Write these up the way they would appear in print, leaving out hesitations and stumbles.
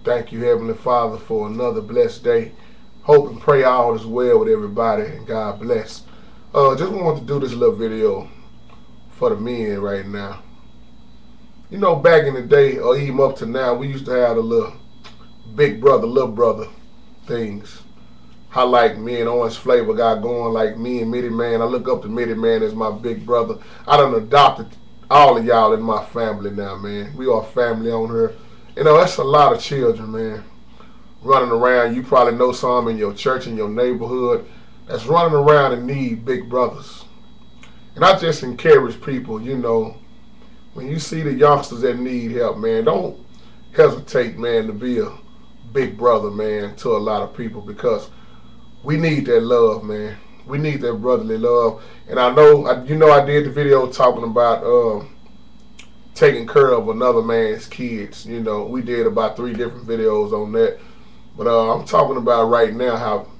Thank you, Heavenly Father, for another blessed day. Hope and pray all is well with everybody, and God bless. Just wanted to do this little video for the men right now. You know, back in the day, or even up to now, we used to have the little big brother, little brother things. How like me and Orange Flavor got going, like me and Mitty Man. I look up to Mitty Man as my big brother. I done adopted all of y'all in my family now, man. We are family on here. You know, that's a lot of children, man, running around. You probably know some in your church, in your neighborhood, that's running around and need big brothers. And I just encourage people, you know, when you see the youngsters that need help, man, don't hesitate, man, to be a big brother, man, to a lot of people, because we need that love, man. We need that brotherly love. And I know, I did the video talking about taking care of another man's kids. You know, we did about 3 different videos on that. But I'm talking about right now how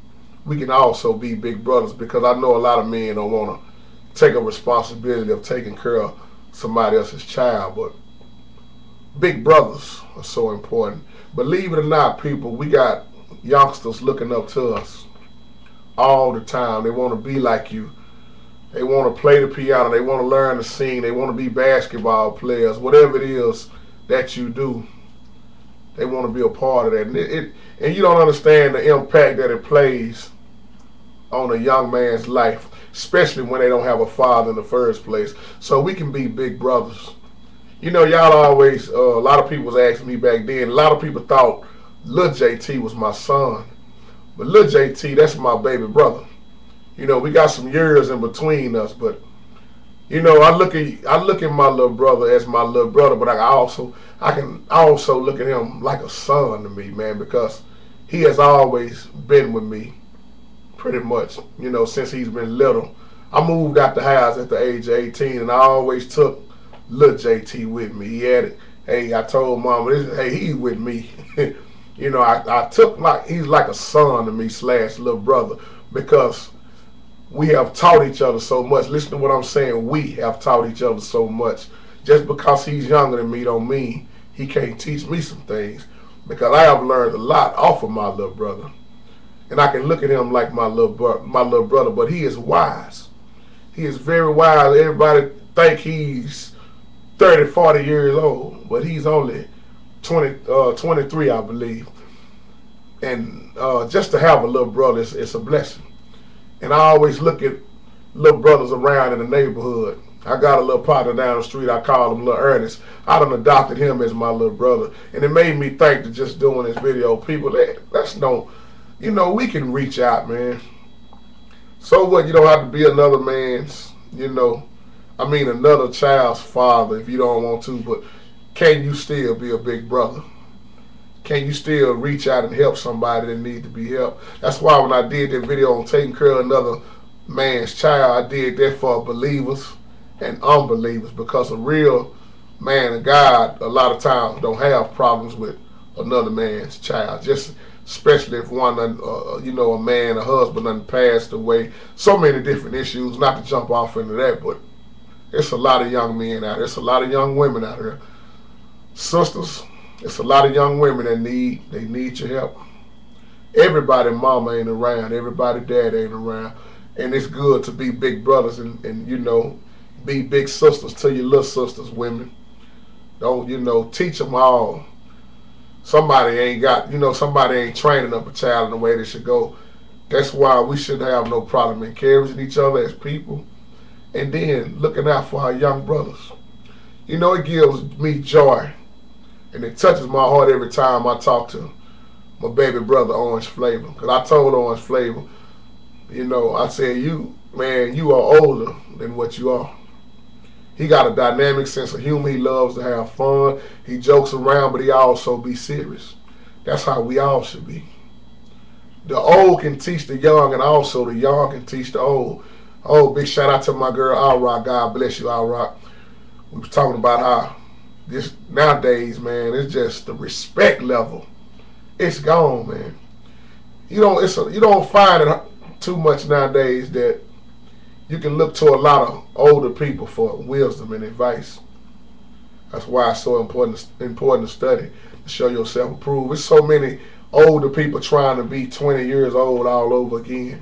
we can also be big brothers, because I know a lot of men don't want to take a responsibility of taking care of somebody else's child. But big brothers are so important. Believe it or not, people, we got youngsters looking up to us all the time. They want to be like you. They want to play the piano. They want to learn to sing. They want to be basketball players. Whatever it is that you do, they want to be a part of that. And you don't understand the impact that it plays on a young man's life, especially when they don't have a father in the first place. So we can be big brothers. You know, y'all always, a lot of people was asking me back then, a lot of people thought Lil JT was my son. But Lil JT, that's my baby brother. You know, we got some years in between us, but you know, I look at my little brother as my little brother, but I can also look at him like a son to me, man, because he has always been with me pretty much, you know, since he's been little. I moved out the house at the age of 18, and I always took Lil JT with me. He had it. Hey, I told Mama, hey, he's with me. You know, I took he's like a son to me / little brother, because we have taught each other so much. Listen to what I'm saying. We have taught each other so much. Just because he's younger than me don't mean he can't teach me some things, because I have learned a lot off of my little brother. And I can look at him like my little brother, but he is wise. He is very wise. Everybody think he's 30, 40 years old, but he's only 23, I believe. And just to have a little brother, it's a blessing. And I always look at little brothers around in the neighborhood. I got a little partner down the street. I call him Little Ernest. I done adopted him as my little brother. And it made me think that just doing this video, people, let's know, you know, we can reach out, man. So what? You don't have to be another man's, another child's father if you don't want to, but can you still be a big brother? Can you still reach out and help somebody that needs to be helped? That's why when I did that video on taking care of another man's child, I did that for believers and unbelievers, because a real man of God a lot of times don't have problems with another man's child, just especially if one, a man, a husband done passed away. So many different issues, not to jump off into that, but it's a lot of young men out there. It's a lot of young women out here. Sisters, it's a lot of young women that need your help. Everybody mama ain't around. Everybody dad ain't around. And it's good to be big brothers and you know, be big sisters to your little sisters, women. Don't, teach them all. Somebody ain't training up a child in the way they should go. That's why we shouldn't have no problem encouraging each other as people, and then looking out for our young brothers. You know, it gives me joy, and it touches my heart every time I talk to my baby brother, Orange Flavor. Because I told Orange Flavor, I said, you are older than what you are. He got a dynamic sense of humor. He loves to have fun. He jokes around, but he also be serious. That's how we all should be. The old can teach the young, and also the young can teach the old. Oh, big shout out to my girl, Al Rock. God bless you, Al Rock. We was talking about how this nowadays, man, it's just the respect level. It's gone, man. You don't find it too much nowadays that you can look to a lot of older people for wisdom and advice. That's why it's so important to study. show yourself approved. There's so many older people trying to be 20 years old all over again.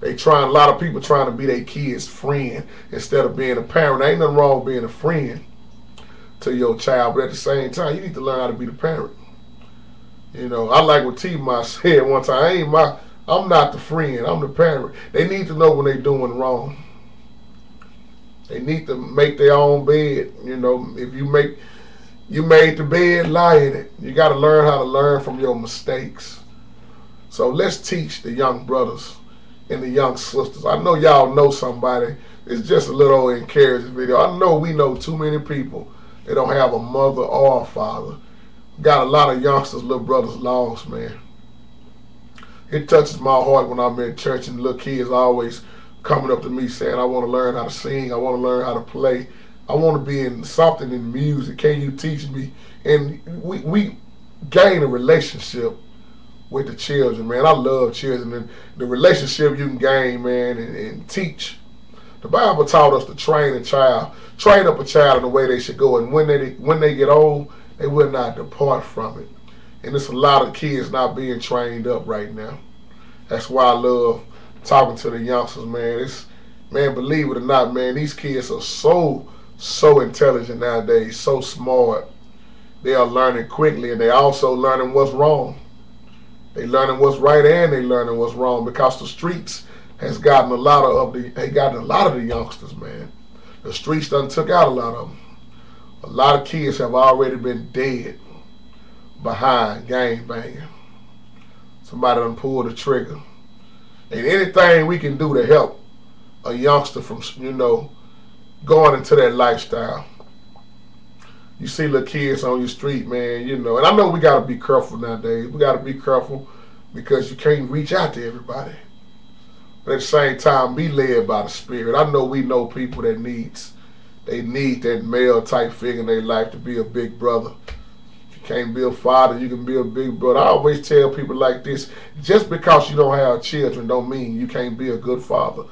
A lot of people trying to be their kids' friend instead of being a parent. There ain't nothing wrong with being a friend to your child, but at the same time, you need to learn how to be the parent. You know, I like what T-Ma said one time. I'm not the friend. I'm the parent. They need to know when they're doing wrong. They need to make their own bed. You know, if you made the bed, lie in it. You got to learn how to learn from your mistakes. So let's teach the young brothers and the young sisters. I know y'all know somebody. It's just a little encouraging video. I know we know too many people that don't have a mother or a father. Got a lot of youngsters, little brothers lost, man. It touches my heart when I'm in church and little kids always coming up to me saying, I want to learn how to sing. I want to learn how to play. I want to be in something in music. Can you teach me? And we gain a relationship with the children, man. I love children. And the relationship you can gain, man, and teach. The Bible taught us to train up a child in the way they should go. And when they get old, they will not depart from it. And there's a lot of kids not being trained up right now. That's why I love talking to the youngsters, man. Man, believe it or not, man, these kids are so intelligent nowadays, so smart. They are learning quickly, and they also learning what's wrong. They learning what's right and they learning what's wrong, because the streets has gotten a lot of the youngsters, man. The streets done took out a lot of them. A lot of kids have already been dead behind gang banging. Somebody done pulled the trigger. And anything we can do to help a youngster from, going into that lifestyle. You see little kids on your street, man, and I know we got to be careful nowadays. We got to be careful because you can't reach out to everybody. But at the same time, be led by the Spirit. I know we know people that need that male type figure in their life to be a big brother. If you can't be a father, you can be a big brother. I always tell people like this, just because you don't have children don't mean you can't be a good father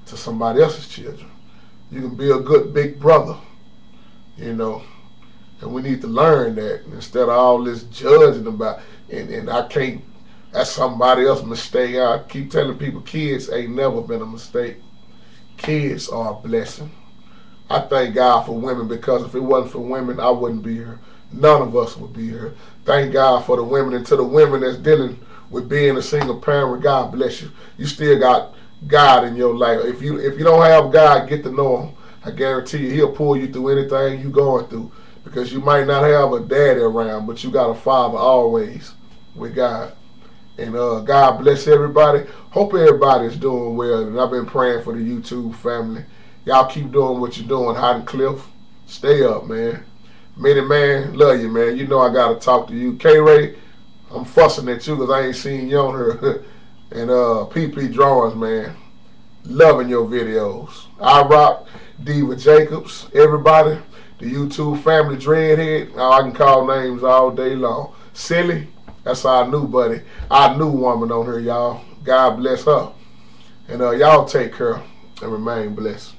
to somebody else's children. You can be a good big brother, and we need to learn that instead of all this judging about, and I can't, that's somebody else's mistake. I keep telling people kids ain't never been a mistake. Kids are a blessing. I thank God for women, because if it wasn't for women, I wouldn't be here. None of us would be here. Thank God for the women, and to the women that's dealing with being a single parent, God bless you. You still got God in your life. If you don't have God, get to know Him. I guarantee you, He'll pull you through anything you're going through, because you might not have a daddy around, but you got a father always with God. And God bless everybody. Hope everybody's doing well. And I've been praying for the YouTube family. Y'all keep doing what you're doing. Hot and Cliff, stay up, man. Minnie Man, love you, man. You know I got to talk to you. K-Ray, I'm fussing at you because I ain't seen you on here. And PP Drawings, man, loving your videos. I Rock, Diva Jacobs, everybody, the YouTube family, Dreadhead. Oh, I can call names all day long. Silly, that's our new buddy, our new woman on here, y'all. God bless her. And y'all take care and remain blessed.